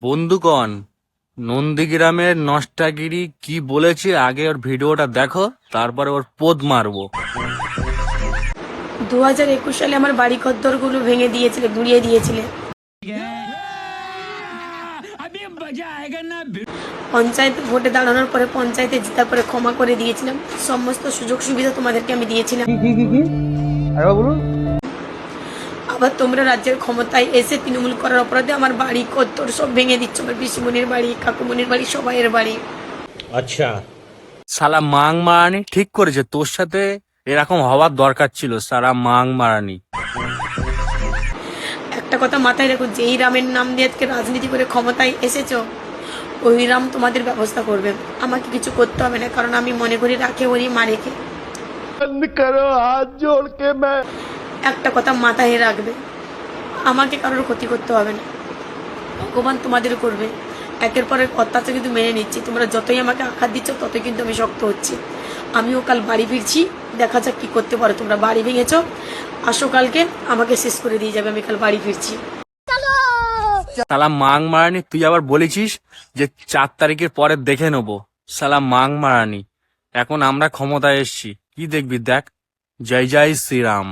বন্ধুগণ, নন্দীগ্রামের নষ্টাগিরি কি বলেছে আগে ওর ভিডিওটা দেখো, তারপরে ওর পোদ মারবো। 2021 সালে আমার বাড়ি ঘরদোরগুলো ভেঙে দিয়েছিলে, গুঁড়িয়ে দিয়েছিলে। পঞ্চায়েতে ভোটে দাঁড়ানোর পরে, পঞ্চায়েতে জেতার পরে ক্ষমা করে দিয়েছিলাম। সমস্ত সুযোগ সুবিধা তোমাদেরকে আমি দিয়েছিলাম। আবার তোমরা রাজ্যের ক্ষমতায় এসে তৃণমূল করার অপরাধে আমার বাড়ি ঘরদোর সব ভেঙে দিচ্ছ। আমার পিসিমনির বাড়ি, কাকুমনির বাড়ি, সবাইয়ের বাড়ি। अच्छा শালা মাং মারানি ঠিক করেছে, তোর সাথে এরকম হওয়ার দরকার ছিল। সারা মাং মারানি। একটা কথা মাথায় রেখো, যেই রামের নাম দিয়ে আজকে রাজনীতি করে ক্ষমতায় এসেছো, ওই রাম তোমাদের ব্যবস্থা করবে। আমাকে কিছু করতে হবে না, কারণ আমি মনে করি রাখে ওরই মারেকে। बंद करो हाथ जोड़ के मैं একটা কথা মাথায় রাখবে, আমাকে কারোর ক্ষতি করতে হবে না, ভগবান তোমাদের করবে। একের পর এক অত্যাচার কিন্তু মেনে নিচ্ছি। তোমরা যতই আমাকে আঘাত দিচ্ছ, ততই কিন্তু আমি শক্ত হচ্ছি। আমিও কাল বাড়ি ফিরছি, দেখা যাক কি করতে পারো। তোমরা বাড়ি ভেঙেছ, আসো কালকে আমাকে শেষ করে দিয়ে যাবে। আমি কাল বাড়ি ফিরছি। শালা মাং মারানি, তুই আবার বলেছিস যে 4 তারিখের পরে দেখে নেবো। শালা মাং মারানি, এখন আমরা ক্ষমতায় এসছি, কি দেখবি দেখ। জয় জয় শ্রীরাম।